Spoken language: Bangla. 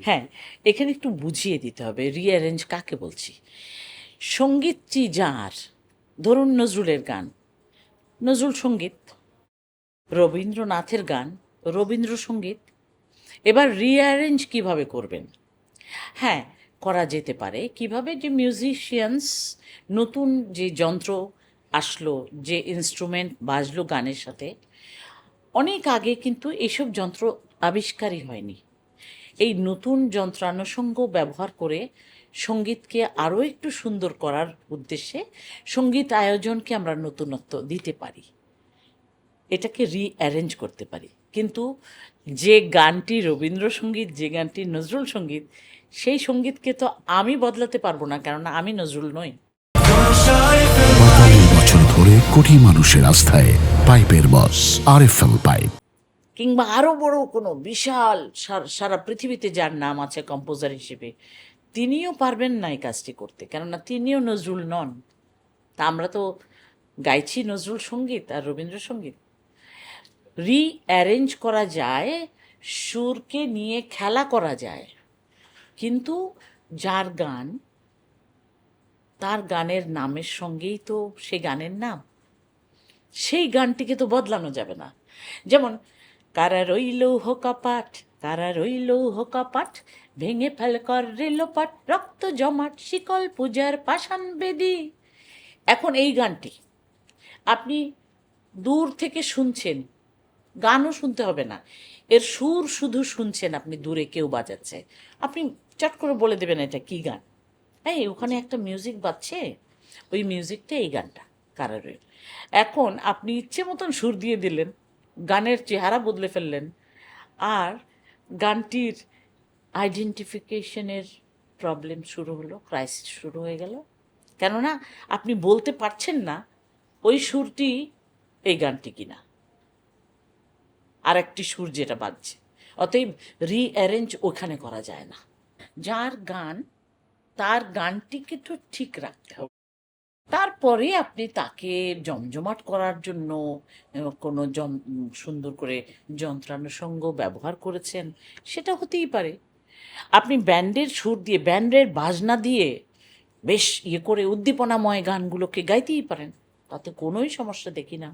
হ্যাঁ, এখানে একটু বুঝিয়ে দিতে হবে রিঅ্যারেঞ্জ কাকে বলছি। সঙ্গীতটি যার, ধরুন নজরুলের গান, নজরুল সঙ্গীত, রবীন্দ্রনাথের গান, রবীন্দ্রসঙ্গীত। এবার রিঅ্যারেঞ্জ কিভাবে করবেন? হ্যাঁ, করা যেতে পারে। কিভাবে? যে মিউজিশিয়ানস, নতুন যে যন্ত্র আসলো, যে ইনস্ট্রুমেন্ট বাজলো গানের সাথে, অনেক আগে কিন্তু এইসব যন্ত্র আবিষ্কারই হয়নি। এই নতুন যন্ত্রানুষঙ্গ ব্যবহার করে সঙ্গীতকে আরও একটু সুন্দর করার উদ্দেশ্যে সঙ্গীত আয়োজনকে আমরা নতুনত্ব দিতে পারি, এটাকে রিঅ্যারেঞ্জ করতে পারি। কিন্তু যে গানটি রবীন্দ্রসঙ্গীত, যে গানটি নজরুল সঙ্গীত, সেই সঙ্গীতকে তো আমি বদলাতে পারবো না, কেননা আমি নজরুল নই। ৪৫ বছর ধরে কোটি মানুষের আস্থায় পাইপের বস RFL পাইপ। কিংবা আরও বড় কোনো বিশাল সারা পৃথিবীতে যার নাম আছে কম্পোজার হিসেবে, তিনিও পারবেন না এই কাজটি করতে, কেননা তিনিও নজরুল নন। তা আমরা তো গাইছি নজরুল সঙ্গীত আর রবীন্দ্রসঙ্গীত। রিঅ্যারেঞ্জ করা যায়, সুরকে নিয়ে খেলা করা যায়, কিন্তু যার গান, তার গানের নামের সঙ্গেই তো সে গানের নাম, সেই গানটিকে তো বদলানো যাবে না। যেমন কারা রইল হোকাপাট, কারা রইল হোকাপাট, ভেঙে ফেল কর রেলোপাট, রক্ত জমাট শিকল পূজার পাষাণ বেদী। এখন এই গানটি আপনি দূর থেকে শুনছেন, গানও শুনতে হবে না, এর সুর শুধু শুনছেন, আপনি দূরে কেউ বাজাচ্ছে, আপনি চট করে বলে দেবেন এটা কী গান। এই ওখানে একটা মিউজিক বাজছে, ওই মিউজিকটা এই গানটা, কারা রইল। এখন আপনি ইচ্ছে মতন সুর দিয়ে দিলেন, গানের চেহারা বদলে ফেললেন, আর গানটির আইডেন্টিফিকেশনের প্রবলেম শুরু হলো, ক্রাইসিস শুরু হয়ে গেল। কেননা আপনি বলতে পারছেন না ওই সুরটি এই গানটি কিনা, আর একটি সুর যেটা বাজছে। অতএব রিঅ্যারেঞ্জ ওখানে করা যায় না। যার গান, তার গানটিকে তো ঠিক রাখতে হবে। তারপরে আপনি তাকে জমজমাট করার জন্য কোনো সুন্দর করে যন্ত্রানুষঙ্গ ব্যবহার করেছেন, সেটা হতেই পারে। আপনি ব্যান্ডের সুর দিয়ে, ব্যান্ডের বাজনা দিয়ে বেশ ইয়ে করে উদ্দীপনাময় গানগুলোকে গাইতেই পারেন, তাতে কোনোই সমস্যা দেখি না।